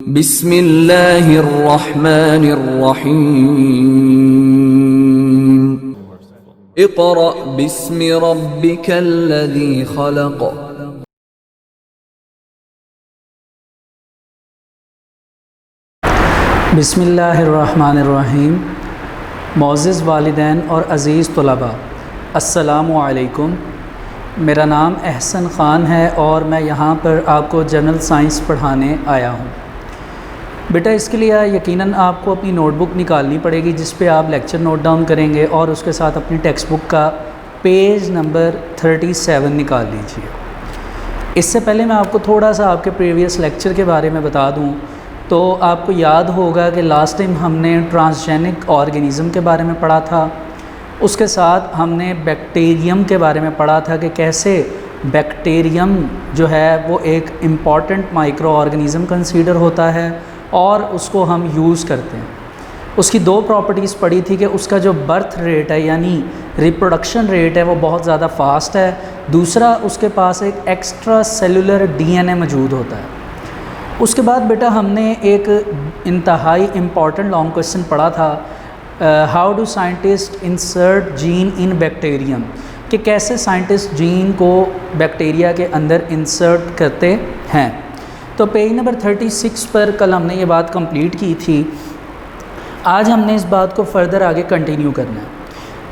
बिस्मिल्लाहिर्रहमानिर्रहीम। इक़रा बिस्मि रब्बिकल्लज़ी खलक़। बिस्मिल्लाहिर्रहमानिर्रहीम। मोअज़्ज़िज़ वालिदैन और अज़ीज़ तलबा, अस्सलामु अलैकुम। मेरा नाम अहसन ख़ान है और मैं यहाँ पर आपको जनरल साइंस पढ़ाने आया हूँ। बेटा, इसके लिए यकीनन आपको अपनी नोटबुक निकालनी पड़ेगी जिस पे आप लेक्चर नोट डाउन करेंगे और उसके साथ अपनी टेक्स्ट बुक का पेज नंबर 37 निकाल लीजिए। इससे पहले मैं आपको थोड़ा सा आपके प्रीवियस लेक्चर के बारे में बता दूँ तो आपको याद होगा कि लास्ट टाइम हमने ट्रांसजेनिक ऑर्गेनिज़म के बारे में पढ़ा था। उसके साथ हमने बैक्टीरियम के बारे में पढ़ा था कि कैसे बैक्टीरियम जो है वो एक इम्पॉर्टेंट माइक्रो ऑर्गेनिज़म कंसीडर होता है और उसको हम यूज़ करते हैं। उसकी दो प्रॉपर्टीज़ पढ़ी थी कि उसका जो बर्थ रेट है यानी रिप्रोडक्शन रेट है वो बहुत ज़्यादा फास्ट है। दूसरा, उसके पास एक एक्स्ट्रा सेलुलर डीएनए मौजूद होता है। उसके बाद बेटा हमने एक इंतहाई इम्पॉर्टेंट लॉन्ग क्वेश्चन पढ़ा था, how do scientist insert gene in bacterium, कि कैसे साइंटिस्ट जीन को बैक्टीरिया के अंदर इंसर्ट करते हैं। तो पेज नंबर 36 पर कल हमने ये बात कंप्लीट की थी। आज हमने इस बात को फ़र्दर आगे कंटिन्यू करना है।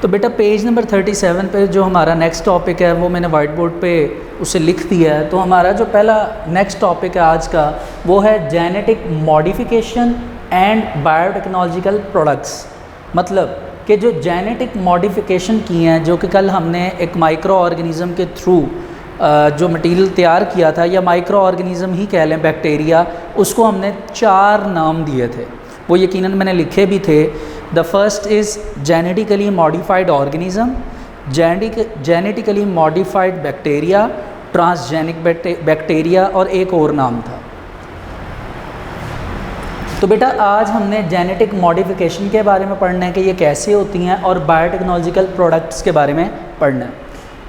तो बेटा पेज नंबर 37 पे जो हमारा नेक्स्ट टॉपिक है वो मैंने वाइट बोर्ड पे उसे लिख दिया है। तो हमारा जो पहला नेक्स्ट टॉपिक है आज का वो है genetic modification and biotechnological products. मतलब कि जो जेनेटिक मॉडिफिकेशन की हैं, जो कि कल हमने एक माइक्रो ऑर्गेनिज़म के थ्रू जो मटेरियल तैयार किया था, या माइक्रो ऑर्गेनिज़म ही कह लें बैक्टीरिया, उसको हमने 4 नाम दिए थे। वो यकीनन मैंने लिखे भी थे। The first is genetically modified organism, genetically modified bacteria, transgenic bacteria और एक और नाम था। तो बेटा आज हमने जेनेटिक मॉडिफिकेशन के बारे में पढ़ना है कि ये कैसे होती हैं, और बायोटेक्नोलॉजिकल प्रोडक्ट्स के बारे में पढ़ना है।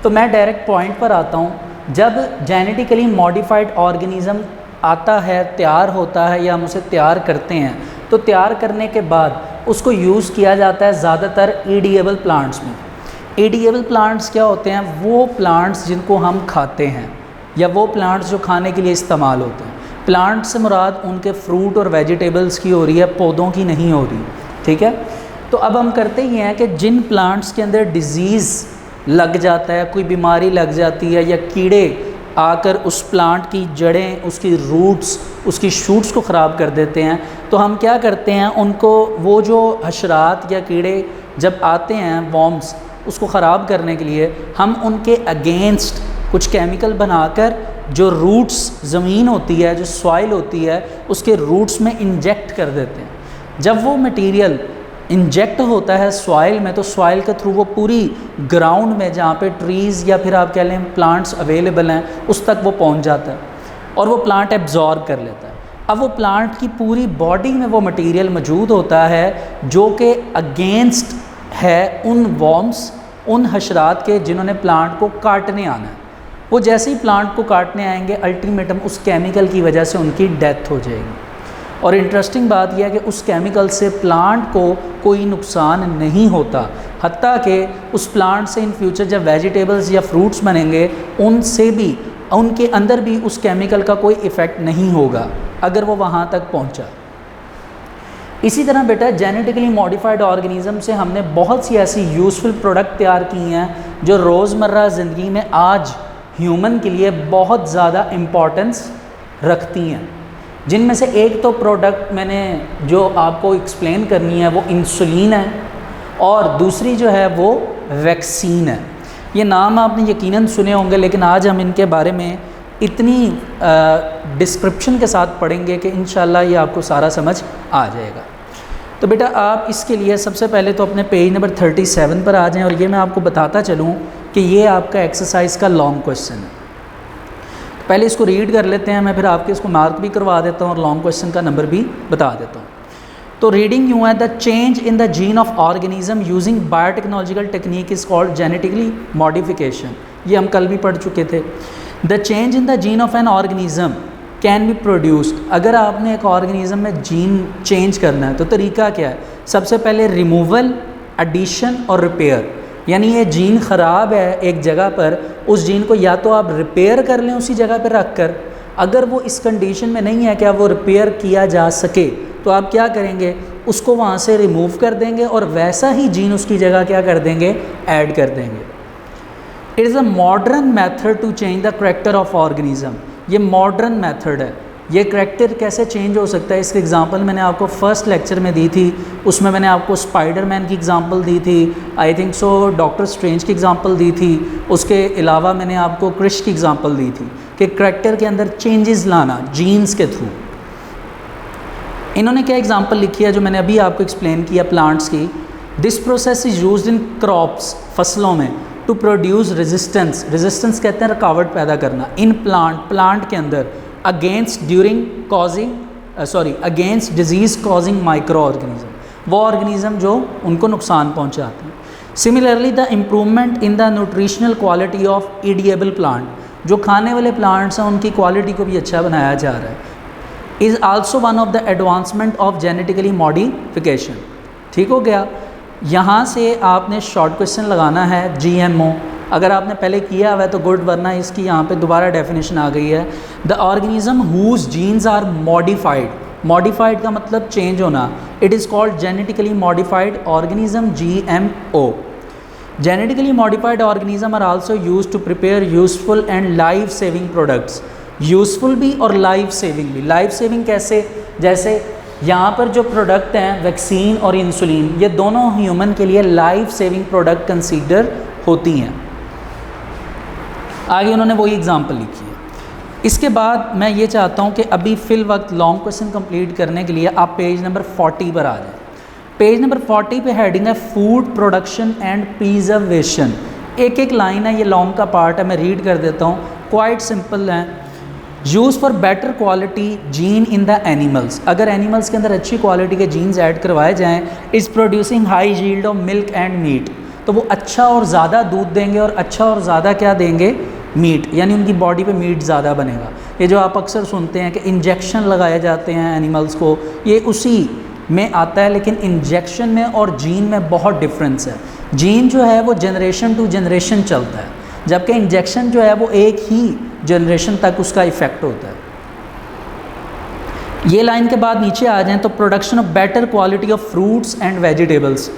तो मैं डायरेक्ट पॉइंट पर आता हूँ। जब जेनेटिकली मॉडिफाइड ऑर्गेनिज़म आता है, तैयार होता है या हम उसे तैयार करते हैं, तो तैयार करने के बाद उसको यूज़ किया जाता है ज़्यादातर ईडिएबल प्लांट्स में। ईडिएबल प्लांट्स क्या होते हैं? वो प्लांट्स जिनको हम खाते हैं या वो प्लांट्स जो खाने के लिए इस्तेमाल होते हैं। प्लांट से मुराद उनके फ्रूट और वेजिटेबल्स की हो रही है, पौधों की नहीं हो रही। ठीक है। तो अब हम करते ही हैं कि जिन प्लांट्स के अंदर डिज़ीज़ लग जाता है, कोई बीमारी लग जाती है या कीड़े आकर उस प्लांट की जड़ें, उसकी रूट्स, उसकी शूट्स को ख़राब कर देते हैं, तो हम क्या करते हैं, उनको वो जो हशरात या कीड़े जब आते हैं, वॉर्म्स, उसको ख़राब करने के लिए हम उनके अगेंस्ट कुछ केमिकल बनाकर जो रूट्स ज़मीन होती है, जो सॉइल होती है, उसके रूट्स में इंजेक्ट कर देते हैं। जब वो मटेरियल इंजेक्ट होता है सॉइल में, तो सॉइल के थ्रू वो पूरी ग्राउंड में जहाँ पे ट्रीज़ या फिर आप कह लें प्लांट्स अवेलेबल हैं, उस तक वो पहुँच जाता है और वो प्लांट एब्जॉर्ब कर लेता है। अब वो प्लांट की पूरी बॉडी में वो मटेरियल मौजूद होता है जो कि अगेंस्ट है उन वॉर्म्स, उन हशरात के जिन्होंने प्लांट को काटने आना है। वो जैसे ही प्लांट को काटने आएंगे, अल्टीमेटम उस केमिकल की वजह से उनकी डेथ हो जाएगी। और इंटरेस्टिंग बात यह है कि उस केमिकल से प्लांट को कोई नुकसान नहीं होता, हत्ता कि उस प्लांट से इन फ्यूचर जब वेजिटेबल्स या फ्रूट्स बनेंगे, उनसे भी, उनके अंदर भी उस केमिकल का कोई इफ़ेक्ट नहीं होगा अगर वो वहाँ तक पहुँचा। इसी तरह बेटा जेनेटिकली मॉडिफाइड ऑर्गेनिज़म से हमने बहुत सी ऐसी यूज़फुल प्रोडक्ट तैयार की हैं जो रोज़मर्रा ज़िंदगी में आज ह्यूमन के लिए बहुत ज़्यादा इम्पॉर्टेंस रखती हैं। जिनमें से एक तो प्रोडक्ट मैंने जो आपको एक्सप्लेन करनी है वो इंसुलिन है, और दूसरी जो है वो वैक्सीन है। ये नाम आपने यकीनन सुने होंगे, लेकिन आज हम इनके बारे में इतनी डिस्क्रिप्शन के साथ पढ़ेंगे कि इंशाल्लाह ये आपको सारा समझ आ जाएगा। तो बेटा आप इसके लिए सबसे पहले तो अपने पेज नंबर 37 पर आ जाएं, और ये मैं आपको बताता चलूँ कि ये आपका एक्सरसाइज का लॉन्ग क्वेश्चन है। पहले इसको रीड कर लेते हैं, मैं फिर आपके इसको मार्क भी करवा देता हूँ और लॉन्ग क्वेश्चन का नंबर भी बता देता हूँ। तो रीडिंग यूँ है, the change in the gene of organism using biotechnological technique is called genetically modification. ये हम कल भी पढ़ चुके थे। The change in the gene of an organism can be produced. अगर आपने एक ऑर्गेनिज्म में जीन चेंज करना है तो तरीका क्या है? सबसे पहले रिमूवल, एडिशन और रिपेयर। यानी ये जीन ख़राब है एक जगह पर, उस जीन को या तो आप रिपेयर कर लें उसी जगह पर रख कर, अगर वो इस कंडीशन में नहीं है कि अब वो रिपेयर किया जा सके तो आप क्या करेंगे, उसको वहाँ से रिमूव कर देंगे और वैसा ही जीन उसकी जगह क्या कर देंगे, ऐड कर देंगे। It is a modern method to change the character of organism. ये मॉडर्न मेथड है। ये करैक्टर कैसे चेंज हो सकता है, इसकी एग्जांपल मैंने आपको फर्स्ट लेक्चर में दी थी। उसमें मैंने आपको स्पाइडरमैन की एग्जांपल दी थी, I think so doctor strange की एग्जांपल दी थी। उसके अलावा मैंने आपको क्रिश की एग्जांपल दी थी कि करैक्टर के अंदर चेंजेस लाना जीन्स के थ्रू। इन्होंने क्या एग्जांपल लिखी है जो मैंने अभी आपको एक्सप्लेन किया प्लांट्स की। This process is used in crops, फसलों में, टू प्रोड्यूस रेजिस्टेंस। रेजिस्टेंस कहते हैं रुकावट पैदा करना। इन प्लांट के अंदर against against disease causing microorganism, वो ऑर्गेनिज्म जो उनको नुकसान पहुंचाते हैं। Similarly the improvement in the nutritional quality of edible plant, जो खाने वाले प्लांट्स हैं उनकी क्वालिटी को भी अच्छा बनाया जा रहा है, is also one of the advancement of genetically modification. ठीक हो गया। यहाँ से आपने शॉर्ट क्वेश्चन लगाना है GMO। अगर आपने पहले किया हुआ है तो गुड, वरना इसकी यहाँ पे दोबारा डेफिनेशन आ गई है। The organism whose genes are modified, modified का मतलब चेंज होना, it is called genetically modified organism, GMO। Genetically modified organism are also used to prepare useful and life saving products. Useful भी और लाइफ सेविंग भी। Life saving कैसे? जैसे यहाँ पर जो प्रोडक्ट हैं वैक्सीन और इंसुलिन, ये दोनों ह्यूमन के लिए लाइफ सेविंग प्रोडक्ट कंसीडर होती हैं। आगे उन्होंने वही एग्जांपल लिखी है। इसके बाद मैं ये चाहता हूँ कि अभी फ़िल वक्त लॉन्ग क्वेश्चन कंप्लीट करने के लिए आप पेज नंबर 40 पर आ जाएं। पेज नंबर 40 पे हेडिंग है फूड प्रोडक्शन एंड प्रिजर्वेशन। एक एक लाइन है, ये लॉन्ग का पार्ट है, मैं रीड कर देता हूँ। क्वाइट सिंपल है। Use for better quality gene in the animals. अगर एनिमल्स के अंदर अच्छी क्वालिटी के जीन्स ऐड करवाए जाएँ, is producing high yield of milk and meat, तो वो अच्छा और ज़्यादा दूध देंगे और अच्छा और ज़्यादा क्या देंगे, मीट, यानी उनकी बॉडी पे मीट ज़्यादा बनेगा। ये जो आप अक्सर सुनते हैं कि इंजेक्शन लगाए जाते हैं एनिमल्स को, ये उसी में आता है, लेकिन इंजेक्शन में और जीन में बहुत डिफरेंस है। जीन जो है वो जनरेशन टू जनरेशन चलता है, जबकि इंजेक्शन जो है वो एक ही जनरेशन तक उसका इफ़ेक्ट होता है। ये लाइन के बाद नीचे आ जाएं तो production of better quality of fruits and vegetables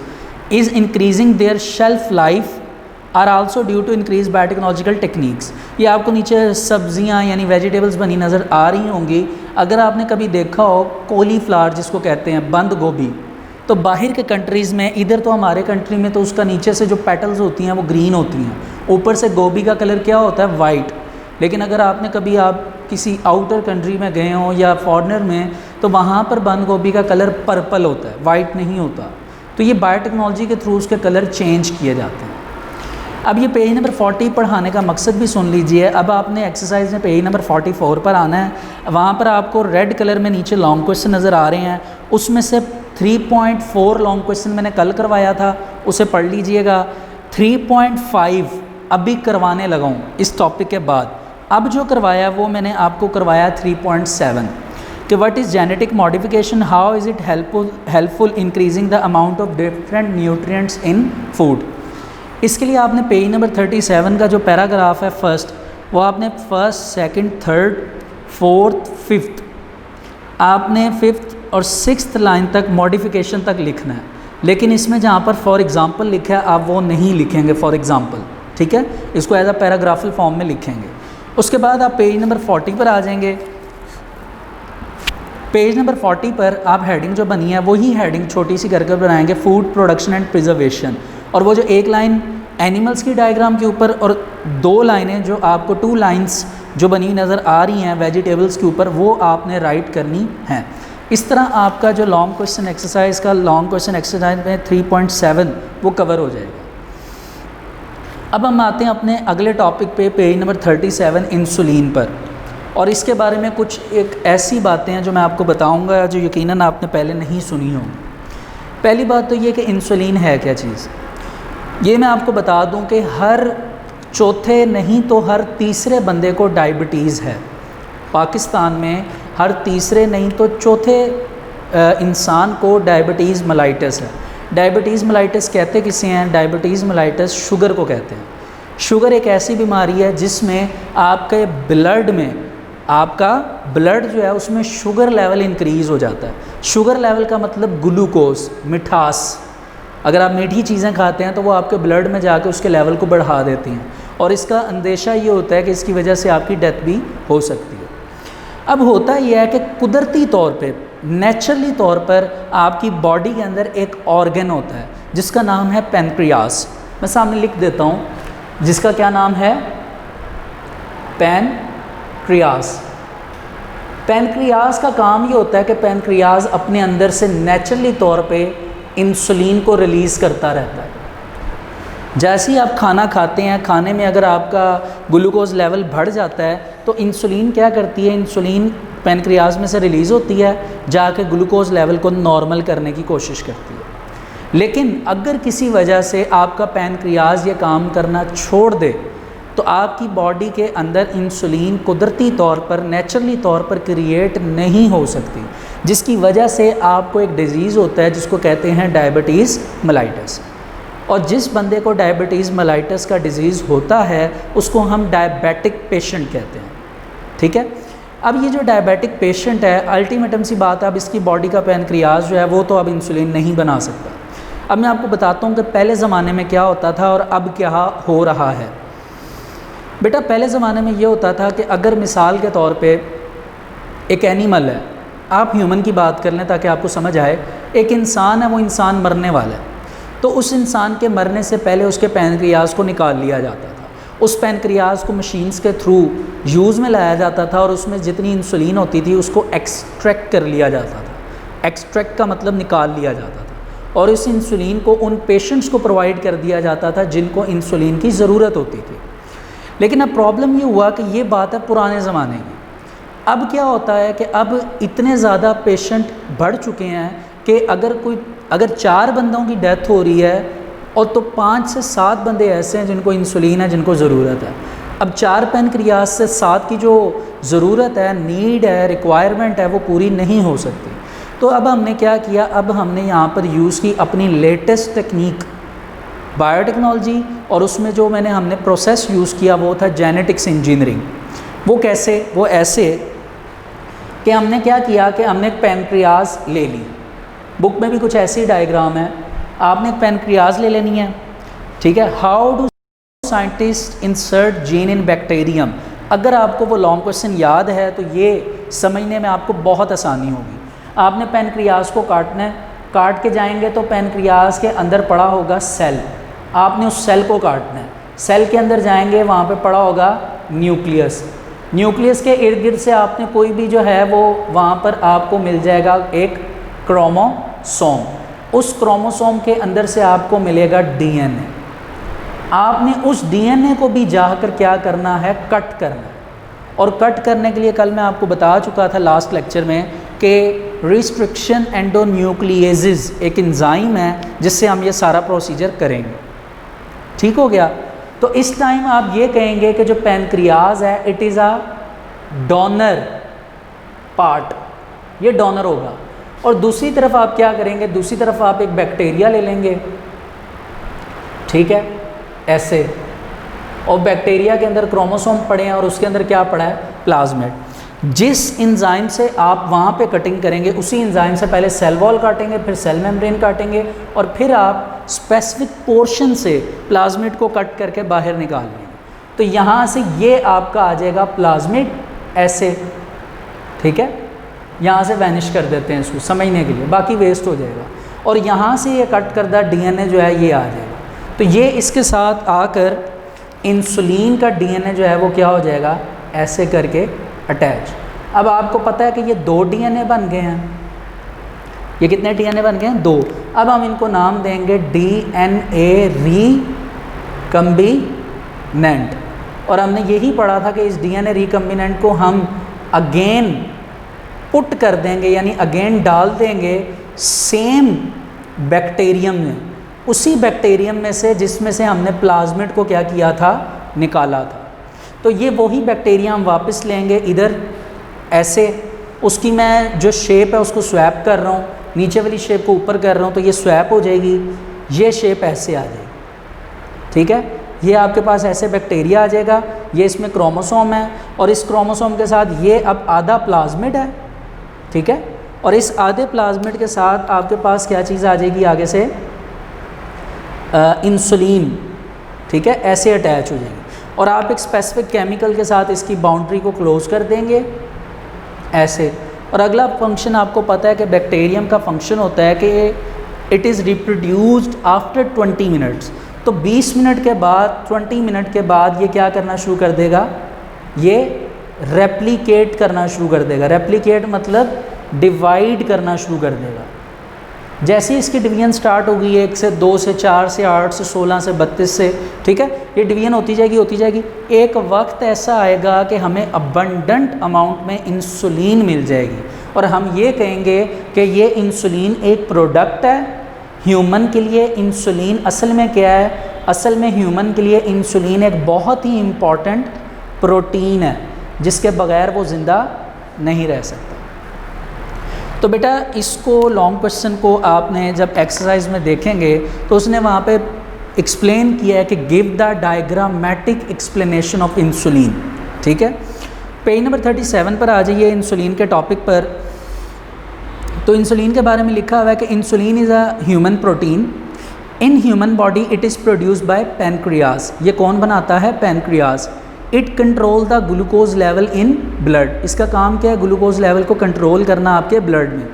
is increasing their shelf life are also due to increase biotechnological techniques. ये आपको नीचे सब्जियां यानी वेजिटेबल्स बनी नज़र आ रही होंगी। अगर आपने कभी देखा हो कॉलीफ्लावर जिसको कहते हैं, बंद गोभी, तो बाहर के कंट्रीज़ में, इधर तो हमारे कंट्री में तो उसका नीचे से जो पेटल्स होती हैं वो ग्रीन होती हैं, ऊपर से गोभी का कलर क्या होता है, वाइट। लेकिन अगर आपने कभी आप किसी आउटर कंट्री में गए हों या फॉरेनर में, तो वहाँ पर बंद गोभी का कलर पर्पल होता है, वाइट नहीं होता। तो ये बायोटेक्नोलॉजी के थ्रू उसके कलर चेंज किए जाते हैं। अब ये पेज नंबर 40 पढ़ाने का मकसद भी सुन लीजिए। अब आपने एक्सरसाइज में पेज नंबर 44 पर आना है। वहाँ पर आपको रेड कलर में नीचे लॉन्ग क्वेश्चन नज़र आ रहे हैं, उसमें से 3.4 लॉन्ग क्वेश्चन मैंने कल करवाया था, उसे पढ़ लीजिएगा। 3.5 अभी करवाने लगा हूँ इस टॉपिक के बाद। अब जो करवाया वो मैंने आपको करवाया 3.7 कि what is genetic modification, how is it helpful increasing the amount of different nutrients in food. इसके लिए आपने पेज नंबर 37 का जो पैराग्राफ है फर्स्ट, वो आपने first, second, third, fourth, fifth, आपने फिफ्थ और सिक्स्थ लाइन तक मॉडिफिकेशन तक लिखना है। लेकिन इसमें जहाँ पर फॉर एग्ज़ाम्पल लिखा है आप वो नहीं लिखेंगे फॉर एग्ज़ाम्पल, ठीक है, इसको एज अ पैराग्राफल फॉर्म में लिखेंगे। उसके बाद आप पेज नंबर 40 पर आ जाएंगे। पेज नंबर 40 पर आप हेडिंग जो बनी है वही हेडिंग छोटी सी करके बनाएंगे, फूड प्रोडक्शन एंड प्रिजर्वेशन। और वो जो एक लाइन एनिमल्स की डायग्राम के ऊपर और 2 लाइनें जो आपको 2 लाइंस जो बनी नज़र आ रही हैं वेजिटेबल्स के ऊपर, वो आपने राइट करनी है। इस तरह आपका जो लॉन्ग क्वेश्चन एक्सरसाइज का लॉन्ग क्वेश्चन एक्सरसाइज में 3.7 वो कवर हो जाएगा। अब हम आते हैं अपने अगले टॉपिक पे, पेज नंबर 37 इंसुलिन पर। और इसके बारे में कुछ एक ऐसी बातें हैं जो मैं आपको बताऊंगा जो यकीनन आपने पहले नहीं सुनी होंगी। पहली बात तो ये कि इंसुलिन है क्या चीज़, ये मैं आपको बता दूं कि हर चौथे नहीं तो हर तीसरे बंदे को डायबिटीज़ है। पाकिस्तान में हर तीसरे नहीं तो चौथे इंसान को डायबिटीज़ मेलाइटस है। डायबिटीज़ मेलाइटस कहते किसे हैं? डायबिटीज़ मेलाइटस शुगर को कहते हैं। शुगर एक ऐसी बीमारी है जिसमें आपके ब्लड में, आपका ब्लड जो है उसमें शुगर लेवल इंक्रीज़ हो जाता है। शुगर लेवल का मतलब ग्लूकोज, मिठास। अगर आप मीठी चीज़ें खाते हैं तो वो आपके ब्लड में जाकर उसके लेवल को बढ़ा देती हैं, और इसका अंदेशा ये होता है कि इसकी वजह से आपकी डेथ भी हो सकती है। अब होता यह है कि कुदरती तौर पे, नेचुरली तौर पर आपकी बॉडी के अंदर एक ऑर्गन होता है जिसका नाम है पैनक्रियास। मैं सामने लिख देता हूँ, जिसका क्या नाम है? पैनक्रियास। पैनक्रियास का काम ये होता है कि पैनक्रियास अपने अंदर से नेचुरली तौर पे इंसुलिन को रिलीज़ करता रहता है। जैसे ही आप खाना खाते हैं, खाने में अगर आपका ग्लूकोज लेवल बढ़ जाता है तो इंसुलिन क्या करती है? इंसुलिन पैनक्रियास में से रिलीज़ होती है, जाके ग्लूकोज लेवल को नॉर्मल करने की कोशिश करती है। लेकिन अगर किसी वजह से आपका पैनक्रियास ये काम करना छोड़ दे तो आपकी बॉडी के अंदर इंसुलिन कुदरती तौर पर, नेचुरली तौर पर क्रिएट नहीं हो सकती, जिसकी वजह से आपको एक डिज़ीज़ होता है जिसको कहते हैं डायबिटीज़ मेलाइटस। और जिस बंदे को डायबिटीज़ मेलाइटस का डिज़ीज़ होता है उसको हम डायबिटिक पेशेंट कहते हैं। ठीक है। अब ये जो डायबिटिक पेशेंट है, अल्टीमेटम सी बात है, अब इसकी बॉडी का पैनक्रियास जो है वो तो अब इंसुलिन नहीं बना सकता। अब मैं आपको बताता हूँ कि पहले ज़माने में क्या होता था और अब क्या हो रहा है। बेटा, पहले ज़माने में ये होता था कि अगर मिसाल के तौर पे एक एनिमल है, आप ह्यूमन की बात कर लें ताकि आपको समझ आए, एक इंसान है, वो इंसान मरने वाला है, तो उस इंसान के मरने से पहले उसके पैनक्रियास को निकाल लिया जाता था। उस पैनक्रियास को मशीन्स के थ्रू यूज़ में लाया जाता था और उसमें जितनी इंसुलिन होती थी उसको एक्सट्रैक्ट कर लिया जाता था। एक्सट्रैक्ट का मतलब निकाल लिया जाता था, और इस इंसुलिन को उन पेशेंट्स को प्रोवाइड कर दिया जाता था जिनको इंसुलिन की ज़रूरत होती थी। लेकिन अब प्रॉब्लम ये हुआ कि ये बात है पुराने ज़माने की। अब क्या होता है कि अब इतने ज़्यादा पेशेंट बढ़ चुके हैं कि अगर 4 बंदों की डेथ हो रही है और तो 5 से 7 बंदे ऐसे हैं जिनको इंसुलिन है, जिनको ज़रूरत है। अब 4 पैनक्रियास से 7 की जो ज़रूरत है, नीड है, रिक्वायरमेंट है, वो पूरी नहीं हो सकती। तो अब हमने क्या किया? अब हमने यहाँ पर यूज़ की अपनी लेटेस्ट टेक्निक, बायोटेक्नोलॉजी, और उसमें जो हमने प्रोसेस यूज़ किया वो था जेनेटिक्स इंजीनियरिंग। वो कैसे? वो ऐसे कि हमने क्या किया कि हमने एक पैनक्रियास ले ली। बुक में भी कुछ ऐसी डायग्राम है, आपने एक पैनक्रियास ले लेनी है। ठीक है। How do scientist insert gene in bacterium? अगर आपको वो लॉन्ग क्वेश्चन याद है तो ये समझने में आपको बहुत आसानी होगी। आपने पैनक्रियास को काटना है, काट के जाएंगे तो पैनक्रियास के अंदर पड़ा होगा सेल, आपने उस सेल को काटना है। सेल के अंदर जाएंगे, वहाँ पे पड़ा होगा न्यूक्लियस। न्यूक्लियस के इर्द गिर्द से आपने कोई भी जो है वो वहाँ पर आपको मिल जाएगा एक क्रोमोसोम। उस क्रोमोसोम के अंदर से आपको मिलेगा डीएनए। आपने उस डीएनए को भी जाकर क्या करना है? कट करना है। और कट करने के लिए कल मैं आपको बता चुका था लास्ट लेक्चर में कि रिस्ट्रिक्शन एंडोन्यूक्लिएजेस एक एंजाइम है जिससे हम ये सारा प्रोसीजर करेंगे। ठीक हो गया। तो इस टाइम आप ये कहेंगे कि जो पैनक्रियाज है it is a donor part, ये डोनर होगा। और दूसरी तरफ आप क्या करेंगे? दूसरी तरफ आप एक बैक्टीरिया ले लेंगे, ठीक है, ऐसे, और बैक्टीरिया के अंदर क्रोमोसोम पड़े हैं और उसके अंदर क्या पड़ा है? प्लाज्मिड। जिस एंजाइम से आप वहाँ पे कटिंग करेंगे उसी एंजाइम से पहले सेल वॉल काटेंगे, फिर सेल मेम्ब्रेन काटेंगे, और फिर आप स्पेसिफिक पोर्शन से प्लाज्मिड को कट करके बाहर निकाल लेंगे। तो यहाँ से ये आपका आ जाएगा प्लाज्मिड ऐसे, ठीक है। यहाँ से वैनिश कर देते हैं इसको समझने के लिए, बाकी वेस्ट हो जाएगा। और यहाँ से ये कट करदा डीएनए जो है ये आ जाएगा। तो ये इसके साथ आकर इंसुलिन का डीएनए जो है वो क्या हो जाएगा? ऐसे करके अटैच। अब आपको पता है कि ये 2 डीएनए बन गए हैं। ये कितने डीएनए बन गए हैं? 2। अब हम इनको नाम देंगे डीएनए रिकम्बिनेंट। और हमने यही पढ़ा था कि इस डीएनए रिकम्बिनेंट को हम अगेन पुट कर देंगे, यानी अगेन डाल देंगे सेम बैक्टीरियम में, उसी बैक्टीरियम में से जिसमें से हमने प्लाज्मिड को क्या किया था? निकाला था। तो ये वही बैक्टीरिया हम वापस लेंगे इधर ऐसे, उसकी मैं जो शेप है उसको स्वैप कर रहा हूँ, नीचे वाली शेप को ऊपर कर रहा हूँ तो ये स्वैप हो जाएगी, ये शेप ऐसे आ जाएगी। ठीक है, ये आपके पास ऐसे बैक्टीरिया आ जाएगा, ये इसमें क्रोमोसोम है और इस क्रोमोसोम के साथ ये अब आधा प्लाज्मिड है। ठीक है, और इस आधे प्लाज्मिड के साथ आपके पास क्या चीज़ आ जाएगी आगे से, इंसुलिन। ठीक है, ऐसे अटैच हो जाएगी और आप एक स्पेसिफिक केमिकल के साथ इसकी बाउंड्री को क्लोज कर देंगे ऐसे। और अगला फंक्शन आपको पता है कि बैक्टीरियम का फंक्शन होता है कि it is reproduced after 20 minutes. तो 20 मिनट के बाद, 20 मिनट के बाद ये क्या करना शुरू कर देगा, ये रेप्लिकेट करना शुरू कर देगा। रेप्लिकेट मतलब डिवाइड करना शुरू कर देगा। जैसे ही इसकी डिवीजन स्टार्ट होगी 1 से 2 से 4 से 8 से 16 से 32 से, ठीक है, ये डिवीजन होती जाएगी। एक वक्त ऐसा आएगा कि हमें अबंडेंट अमाउंट में इंसुलिन मिल जाएगी और हम ये कहेंगे कि ये इंसुलिन एक प्रोडक्ट है ह्यूमन के लिए। इंसुलिन असल में क्या है, असल में ह्यूमन के लिए इंसुलिन एक बहुत ही इम्पॉर्टेंट प्रोटीन है जिसके बगैर वो ज़िंदा नहीं रह सकता। तो बेटा इसको लॉन्ग क्वेश्चन को आपने जब एक्सरसाइज में देखेंगे तो उसने वहाँ पे एक्सप्लेन किया है कि give the diagrammatic explanation of insulin. ठीक है, पेज नंबर 37 पर आ जाइए इंसुलिन के टॉपिक पर। तो इंसुलिन के बारे में लिखा हुआ है कि insulin is a human protein in human body, it is produced by pancreas. ये कौन बनाता है, pancreas. It control the glucose level in blood. इसका काम क्या है, ग्लूकोज लेवल को कंट्रोल करना आपके ब्लड में।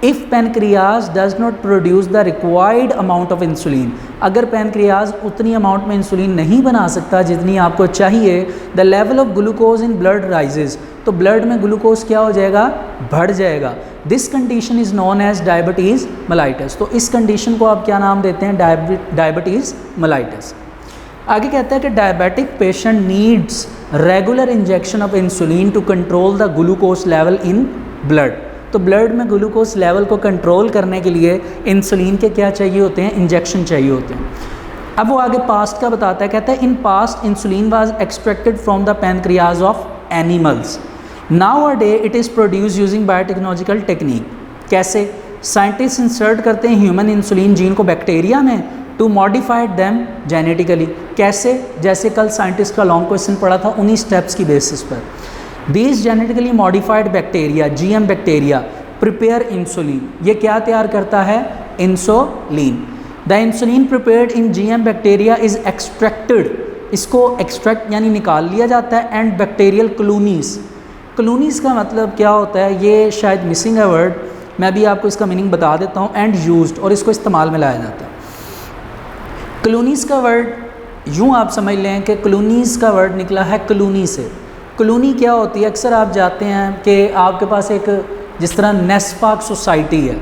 If pancreas does not produce the required amount of insulin, अगर पैनक्रियाज उतनी अमाउंट में इंसुलिन नहीं बना सकता जितनी आपको चाहिए, the level of glucose in blood rises, तो ब्लड में ग्लूकोज क्या हो जाएगा, बढ़ जाएगा। This condition is known as diabetes mellitus. तो इस कंडीशन को आप क्या नाम देते हैं, डायबिटीज़ मेलाइटस। आगे कहता है कि diabetic patient needs regular injection of insulin to control the glucose level in blood. तो ब्लड में ग्लूकोज लेवल को कंट्रोल करने के लिए इंसुलिन के क्या चाहिए होते हैं, इंजेक्शन चाहिए होते हैं। अब वो आगे पास्ट का बताता है, कहता है in past insulin was extracted from the pancreas of animals, now a day it is produce using biotechnological technique. कैसे, साइंटिस्ट इंसर्ट करते हैं ह्यूमन इंसुलिन जीन को बैक्टीरिया में टू मॉडिफाइड दैम जेनेटिकली। कैसे, जैसे कल साइंटिस्ट का लॉन्ग क्वेश्चन पढ़ा था, उन्हीं स्टेप्स की बेसिस पर। These genetically modified bacteria, GM bacteria prepare insulin. ये क्या तैयार करता है, insulin. The insulin prepared in GM bacteria is extracted, इसको एक्सट्रैक्ट यानी निकाल लिया जाता है, एंड बैक्टीरियल कॉलोनीज। कॉलोनीज का मतलब क्या होता है, ये शायद मिसिंग है वर्ड, मैं भी आपको इसका मीनिंग बता देता हूँ। एंड यूज्ड, और इसको इस्तेमाल में लाया जाता है। कॉलोनीज़ का वर्ड यूँ आप समझ लें कि कॉलोनीज़ का वर्ड निकला है कॉलोनी से। कॉलोनी क्या होती है, अक्सर आप जाते हैं कि आपके पास एक जिस तरह नेस्पाक सोसाइटी है,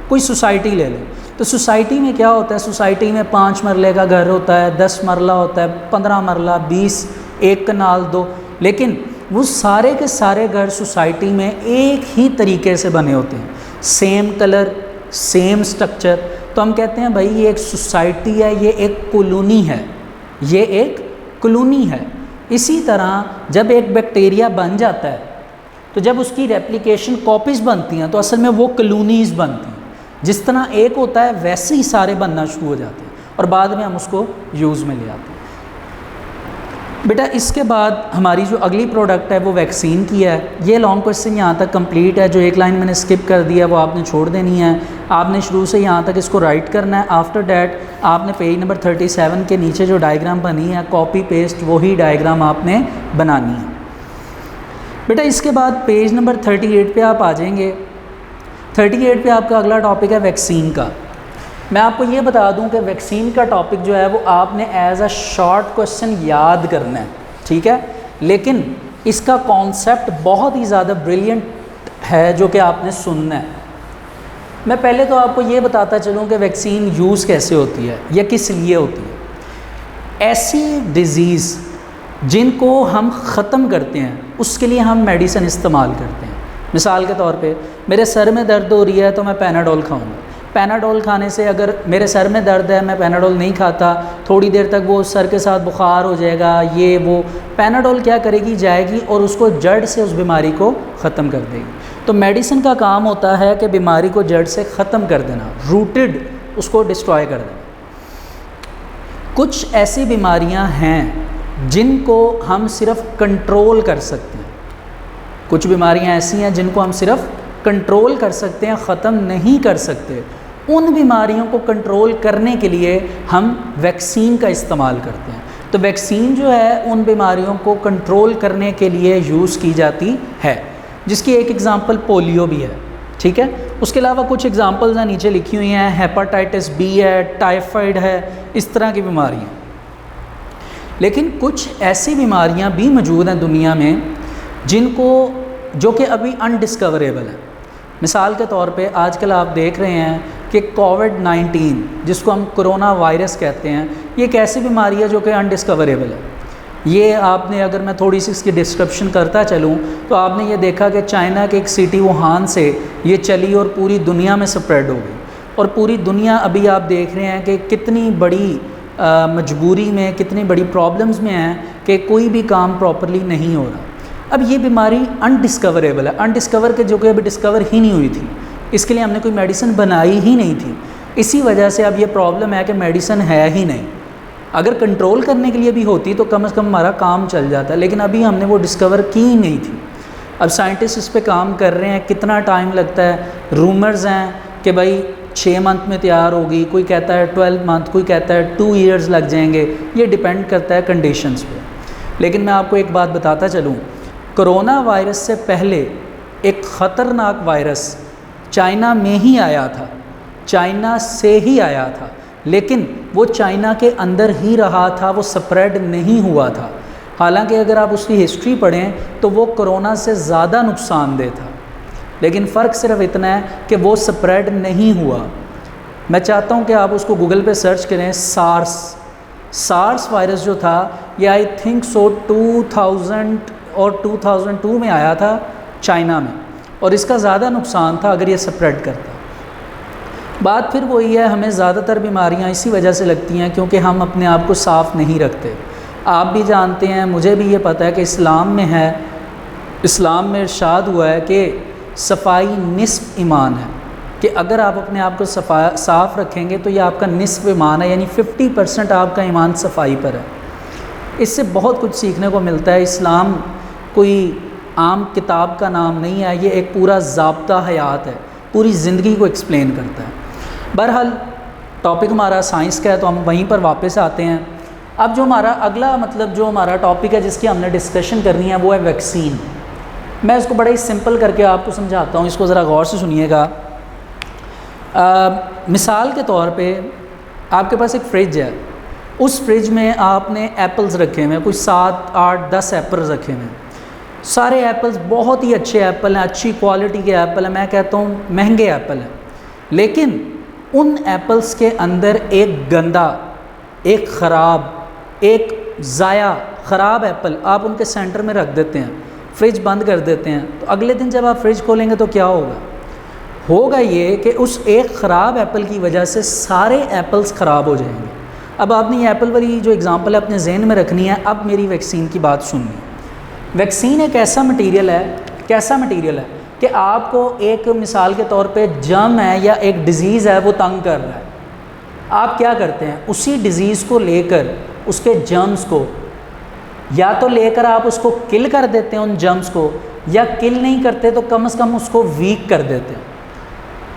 कोई सोसाइटी ले लें, तो सोसाइटी में क्या होता है, सोसाइटी में 5 मरले का घर होता है, 10 मरला होता है, 15 मरला, 20, 1 कनाल 2, लेकिन वो सारे के सारे घर सोसाइटी में एक ही तरीके से बने होते हैं, सेम कलर, सेम स्ट्रक्चर। तो हम कहते हैं भाई ये एक सोसाइटी है, ये एक कॉलोनी है, ये एक कॉलोनी है। इसी तरह जब एक बैक्टीरिया बन जाता है तो जब उसकी रेप्लिकेशन कॉपीज़ बनती हैं तो असल में वो कॉलोनीज़ बनती हैं। जिस तरह एक होता है वैसे ही सारे बनना शुरू हो जाते हैं और बाद में हम उसको यूज़ में ले आते हैं। बेटा इसके बाद हमारी जो अगली प्रोडक्ट है वो वैक्सीन की है। ये लॉन्ग क्वेश्चन यहाँ तक कंप्लीट है, जो एक लाइन मैंने स्किप कर दिया वो आपने छोड़ देनी है। आपने शुरू से यहाँ तक इसको राइट करना है। आफ्टर डैट आपने पेज नंबर 37 के नीचे जो डायग्राम बनी है, कॉपी पेस्ट वही डायग्राम आपने बनानी है। बेटा इसके बाद पेज नंबर 38 पे आप आ जाएंगे। 38 पे आपका अगला टॉपिक है वैक्सीन का। मैं आपको ये बता दूं कि वैक्सीन का टॉपिक जो है वो आपने एज अ शॉर्ट क्वेश्चन याद करना है, ठीक है, लेकिन इसका कॉन्सेप्ट बहुत ही ज़्यादा ब्रिलियंट है जो कि आपने सुनना है। मैं पहले तो आपको ये बताता चलूँ कि वैक्सीन यूज़ कैसे होती है या किस लिए होती है। ऐसी डिज़ीज़ जिनको हम ख़त्म करते हैं उसके लिए हम मेडिसिन इस्तेमाल करते हैं। मिसाल के तौर पे मेरे सर में दर्द हो रही है तो मैं पैनाडोल खाऊंगा, पैनाडोल खाने से अगर मेरे सर में दर्द है, मैं पैनाडोल नहीं खाता, थोड़ी देर तक वो सर के साथ बुखार हो जाएगा, ये वो, पैनाडोल क्या करेगी, जाएगी और उसको जड़ से उस बीमारी को ख़त्म कर देगी। तो मेडिसिन का काम होता है कि बीमारी को जड़ से ख़त्म कर देना, रूटेड उसको डिस्ट्रॉय कर देना। कुछ ऐसी बीमारियां हैं जिनको हम सिर्फ कंट्रोल कर सकते हैं, कुछ बीमारियां ऐसी हैं जिनको हम सिर्फ कंट्रोल कर सकते हैं, ख़त्म नहीं कर सकते। उन बीमारियों को कंट्रोल करने के लिए हम वैक्सीन का इस्तेमाल करते हैं। तो वैक्सीन जो है उन बीमारियों को कंट्रोल करने के लिए यूज़ की जाती है, जिसकी एक एग्ज़ाम्पल पोलियो भी है, ठीक है। उसके अलावा कुछ एग्ज़ाम्पल्स हैं नीचे लिखी हुई हैं, हेपेटाइटिस बी है, टाइफाइड है, इस तरह की बीमारियाँ। लेकिन कुछ ऐसी बीमारियाँ भी मौजूद हैं दुनिया में जिनको जो कि अभी अनडिस्कवरेबल है। मिसाल के तौर पे आजकल आप देख रहे हैं कि कोविड-19 जिसको हम कोरोना वायरस कहते हैं, ये एक ऐसी बीमारी है जो कि अनडिस्कवरेबल है। ये आपने, अगर मैं थोड़ी सी इसकी डिस्क्रिप्शन करता चलूँ तो आपने ये देखा कि चाइना के एक सिटी वुहान से ये चली और पूरी दुनिया में स्प्रेड हो गई, और पूरी दुनिया अभी आप देख रहे हैं कि कितनी बड़ी मजबूरी में, कितनी बड़ी प्रॉब्लम्स में है कि कोई भी काम प्रॉपरली नहीं हो रहा। अब ये बीमारी अनडिस्कवरेबल है, अनडिस्कवर के जो कि अभी डिस्कवर ही नहीं हुई थी, इसके लिए हमने कोई मेडिसिन बनाई ही नहीं थी। इसी वजह से अब ये प्रॉब्लम है कि मेडिसिन है ही नहीं। अगर कंट्रोल करने के लिए भी होती तो कम से कम हमारा काम चल जाता, लेकिन अभी हमने वो डिस्कवर की ही नहीं थी। अब साइंटिस्ट इस पे काम कर रहे हैं, कितना टाइम लगता है। रूमर्स हैं कि भाई 6 मंथ में तैयार होगी, कोई कहता है 12 मंथ, कोई कहता है 2 ईयर्स लग जाएंगे, ये डिपेंड करता है कंडीशंस पे। लेकिन मैं आपको एक बात बताता चलूँ, कोरोना वायरस से पहले एक ख़तरनाक वायरस चाइना में ही आया था, चाइना से ही आया था, लेकिन वो चाइना के अंदर ही रहा था, वो स्प्रेड नहीं हुआ था। हालांकि अगर आप उसकी हिस्ट्री पढ़ें तो वो कोरोना से ज़्यादा नुकसानदेह था, लेकिन फ़र्क सिर्फ इतना है कि वो स्प्रेड नहीं हुआ। मैं चाहता हूँ कि आप उसको गूगल पे सर्च करें, सार्स वायरस जो था, ये आई थिंक सो 2000 और 2002 में आया था चाइना में, और इसका ज़्यादा नुकसान था अगर ये स्प्रेड करता। बात फिर वही है, हमें ज़्यादातर बीमारियां इसी वजह से लगती हैं क्योंकि हम अपने आप को साफ़ नहीं रखते। आप भी जानते हैं, मुझे भी ये पता है कि इस्लाम में है, इस्लाम में इरशाद हुआ है कि सफाई निस्फ ईमान है, कि अगर आप अपने आप को साफ़ रखेंगे तो ये आपका निस्फ ईमान है, यानी 50% आपका ईमान सफाई पर है। इससे बहुत कुछ सीखने को मिलता है। इस्लाम कोई आम किताब का नाम नहीं है, ये एक पूरा ज़ाब्ता हयात है, पूरी ज़िंदगी को एक्सप्लेन करता है। बहरहाल टॉपिक हमारा साइंस का है तो हम वहीं पर वापस आते हैं। अब जो हमारा अगला जो हमारा टॉपिक है जिसकी हमने डिस्कशन करनी है वो है वैक्सीन। मैं इसको बड़ा ही सिंपल करके आपको समझाता हूँ, इसको ज़रा गौर से सुनिएगा। मिसाल के तौर पे आपके पास एक फ्रिज है, उस फ्रिज में आपने एप्पल्स रखे हुए हैं, कुछ 7, 8, 10 एप्पल्स रखे हुए हैं। सारे एप्पल्स बहुत ही अच्छे एप्पल हैं, अच्छी क्वालिटी के एप्पल हैं, मैं कहता हूँ महंगे एप्पल हैं। लेकिन उन एप्पल्स के अंदर एक गंदा, एक ख़राब, एक ज़ाया ख़राब एप्पल आप उनके सेंटर में रख देते हैं, फ्रिज बंद कर देते हैं, तो अगले दिन जब आप फ्रिज खोलेंगे तो क्या होगा ये कि उस एक ख़राब एप्पल की वजह से सारे एप्पल्स ख़राब हो जाएंगे। अब आपने ये एप्पल वाली जो एग्ज़ाम्पल है अपने जहन में रखनी है। अब मेरी वैक्सीन की बात सुनिए। वैक्सीन एक ऐसा मटेरियल है कि आपको एक मिसाल के तौर पे जर्म है या एक डिज़ीज़ है वो तंग कर रहा है, आप क्या करते हैं, उसी डिज़ीज़ को लेकर, उसके जर्म्स को या तो लेकर आप उसको किल कर देते हैं उन जर्म्स को, या किल नहीं करते तो कम से कम उसको वीक कर देते हैं,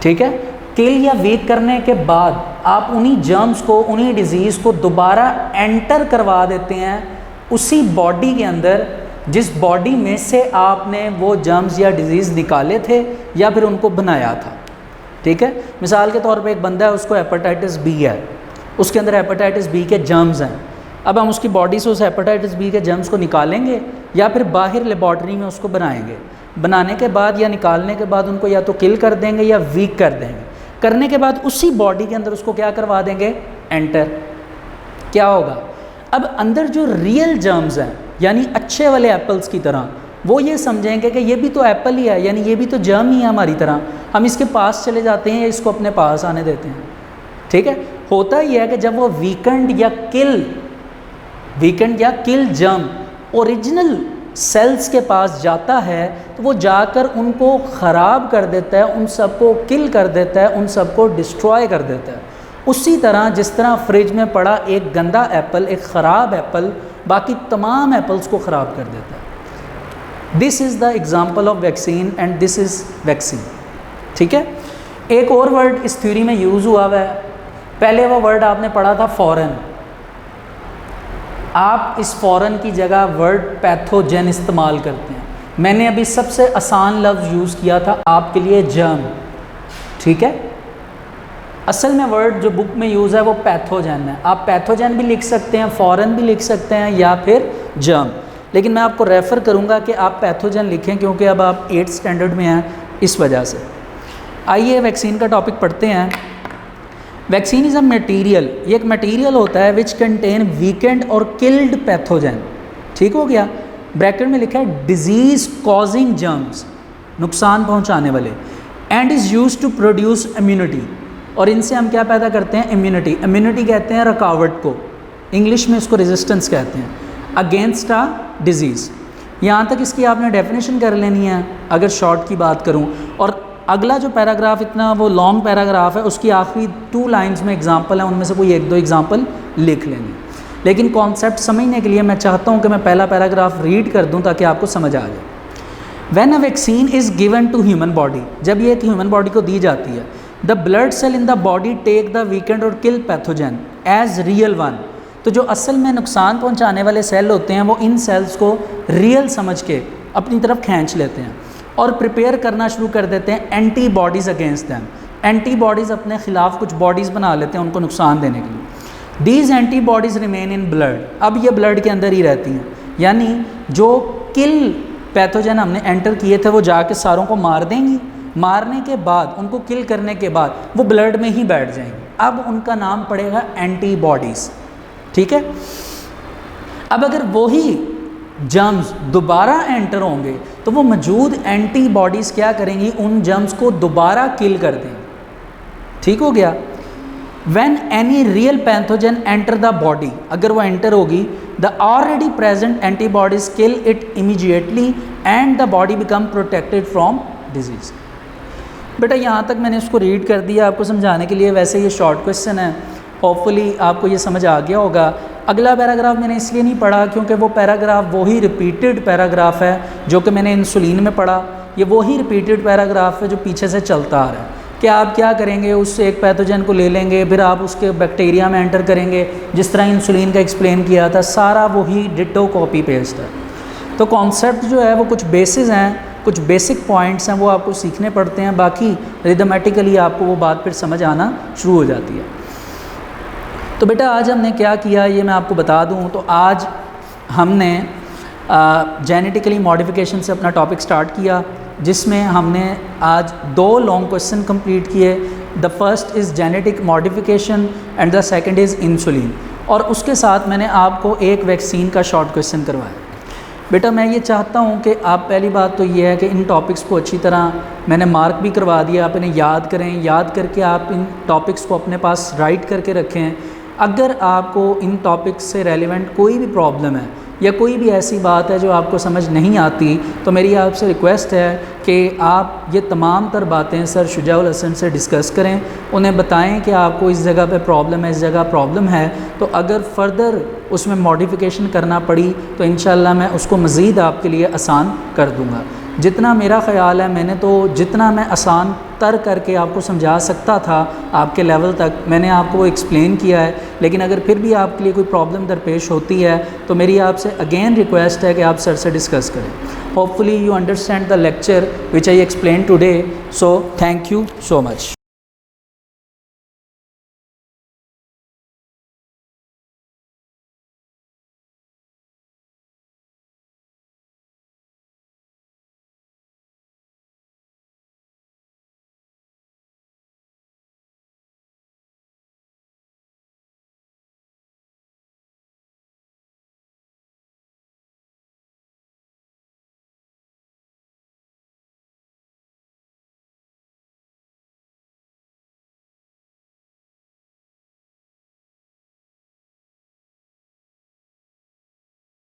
ठीक है। किल या वीक करने के बाद आप उन्हीं जर्म्स को, उन्हीं डिज़ीज़ को दोबारा एंटर करवा देते हैं उसी बॉडी के अंदर जिस बॉडी में से आपने वो जर्म्स या डिज़ीज़ निकाले थे या फिर उनको बनाया था, ठीक है। मिसाल के तौर पे एक बंदा है, उसको हेपेटाइटिस बी है, उसके अंदर हेपेटाइटिस बी के जर्म्स हैं। अब हम उसकी बॉडी से उस हेपेटाइटिस बी के जर्म्स को निकालेंगे या फिर बाहर लेबॉर्ट्री में उसको बनाएंगे। बनाने के बाद या निकालने के बाद उनको या तो किल कर देंगे या वीक कर देंगे। करने के बाद उसी बॉडी के अंदर उसको क्या करवा देंगे, एंटर। क्या होगा, अब अंदर जो रियल जर्म्स हैं यानी अच्छे वाले एप्पल्स की तरह वो ये समझेंगे कि ये भी तो एप्पल ही है, यानी ये भी तो जर्म ही है हमारी तरह, हम इसके पास चले जाते हैं या इसको अपने पास आने देते हैं। ठीक है, होता ही है कि जब वो वीकेंड या किल जर्म ओरिजिनल सेल्स के पास जाता है तो वो जाकर उनको ख़राब कर देता है, उन सबको किल कर देता है, उन सबको डिस्ट्रॉय कर देता है। उसी तरह जिस तरह फ्रिज में पड़ा एक गंदा एप्पल, एक ख़राब एप्पल बाकी तमाम एप्पल्स को ख़राब कर देता है। This is the example of vaccine and this is vaccine. ठीक है, एक और वर्ड इस थ्योरी में यूज़ हुआ है, पहले वो वर्ड आपने पढ़ा था फॉरेन, आप इस फॉरेन की जगह वर्ड पैथोजन इस्तेमाल करते हैं। मैंने अभी सबसे आसान लफ्ज़ यूज़ किया था आपके लिए जर्म। ठीक है, असल में वर्ड जो बुक में यूज़ है वो पैथोजन है। आप पैथोजन भी लिख सकते हैं, फॉरेन भी लिख सकते हैं या फिर जर्म, लेकिन मैं आपको रेफ़र करूँगा कि आप पैथोजन लिखें क्योंकि अब आप 8th स्टैंडर्ड में हैं, इस वजह से। आइए वैक्सीन का टॉपिक पढ़ते हैं। वैक्सीन इज़ अ मटेरियल, ये एक मटेरियल होता है विच कंटेन वीकेंड और किल्ड पैथोजन। ठीक हो गया, ब्रैकेट में लिखा है डिजीज़ कॉजिंग जर्म्स, नुकसान पहुंचाने वाले, and is use to produce immunity, और इनसे हम क्या पैदा करते हैं, इम्यूनिटी। इम्यूनिटी कहते हैं रुकावट को, इंग्लिश में इसको रेजिस्टेंस कहते हैं, अगेंस्ट अ डिजीज़। यहाँ तक इसकी आपने डेफिनेशन कर लेनी है अगर शॉर्ट की बात करूँ, और अगला जो पैराग्राफ इतना वो लॉन्ग पैराग्राफ है उसकी आखिरी 2 लाइंस में एग्जांपल है, उनमें से कोई 1-2 एग्जांपल लिख लेंगे। लेकिन कॉन्सेप्ट समझने के लिए मैं चाहता हूँ कि मैं पहला पैराग्राफ रीड कर दूँ ताकि आपको समझ आ जाए। When a vaccine is given to human body, जब ये एक ह्यूमन बॉडी को दी जाती है, the blood cell in the body take the weakened और kill pathogen as real one, तो जो असल में नुकसान पहुँचाने वाले सेल होते हैं वो इन सेल्स को रियल समझ के अपनी तरफ खींच लेते हैं और प्रिपेयर करना शुरू कर देते हैं एंटीबॉडीज़ अगेंस्ट दैम। एंटीबॉडीज़ अपने ख़िलाफ़ कुछ बॉडीज़ बना लेते हैं उनको नुकसान देने के लिए। These antibodies remain in blood, अब ये ब्लड के अंदर ही रहती हैं, यानी जो किल पैथोजन हमने एंटर किए थे वो जाके सारों को मार देंगी, मारने के बाद उनको किल करने के बाद वो ब्लड में ही बैठ जाएंगी। अब उनका नाम पड़ेगा एंटीबॉडीज़। ठीक है, अब अगर वही जर्म्स दोबारा एंटर होंगे तो वो मौजूद एंटीबॉडीज़ क्या करेंगी, उन जर्म्स को दोबारा किल कर देंगे। ठीक हो गया, when any real pathogen enter the body, अगर वो एंटर होगी, the already present antibodies kill it immediately and the body become protected from disease. बेटा यहाँ तक मैंने इसको रीड कर दिया आपको समझाने के लिए, वैसे ये शॉर्ट क्वेश्चन है, होपफुली आपको ये समझ आ गया होगा। अगला पैराग्राफ मैंने इसलिए नहीं पढ़ा क्योंकि वो पैराग्राफ वही रिपीटेड पैराग्राफ है जो कि मैंने इंसुलिन में पढ़ा, ये वही रिपीटेड पैराग्राफ है जो पीछे से चलता आ रहा है कि आप क्या करेंगे, उससे एक पैथोजन को ले लेंगे, फिर आप उसके बैक्टीरिया में एंटर करेंगे, जिस तरह इंसुलिन का एक्सप्लेन किया था, सारा वही डिटो कॉपी पेस्ट है। तो कॉन्सेप्ट जो है वो कुछ बेसिस हैं, कुछ बेसिक पॉइंट्स हैं, वो आपको सीखने पड़ते हैं, बाकी रिदमेटिकली आपको वो बात फिर समझ आना शुरू हो जाती है। तो बेटा आज हमने क्या किया ये मैं आपको बता दूं, तो आज हमने जेनेटिकली मॉडिफिकेशन से अपना टॉपिक स्टार्ट किया, जिसमें हमने आज 2 लॉन्ग क्वेश्चन कंप्लीट किए। The first is genetic modification and the second is insulin, और उसके साथ मैंने आपको एक वैक्सीन का शॉर्ट क्वेश्चन करवाया। बेटा मैं ये चाहता हूँ कि आप, पहली बात तो ये है कि इन टॉपिक्स को अच्छी तरह मैंने मार्क भी करवा दिया, आप इन्हें याद करें, याद करके आप इन टॉपिक्स को अपने पास राइट करके रखें। अगर आपको इन टॉपिक्स से रेलिवेंट कोई भी प्रॉब्लम है या कोई भी ऐसी बात है जो आपको समझ नहीं आती, तो मेरी आपसे रिक्वेस्ट है कि आप ये तमाम तर बातें सर शुजाउल हसन से डिस्कस करें, उन्हें बताएं कि आपको इस जगह पे प्रॉब्लम है, इस जगह प्रॉब्लम है, तो अगर फ़र्दर उसमें मॉडिफिकेशन करना पड़ी तो इंशाल्लाह मैं उसको मज़ीद आपके लिए आसान कर दूँगा। जितना मेरा ख़्याल है, मैंने तो जितना मैं आसान तर करके आपको समझा सकता था आपके लेवल तक मैंने आपको वो एक्सप्लेन किया है, लेकिन अगर फिर भी आपके लिए कोई प्रॉब्लम दरपेश होती है तो मेरी आपसे अगेन रिक्वेस्ट है कि आप सर से डिस्कस करें। Hopefully you understand the lecture which I explain today, so thank you so much.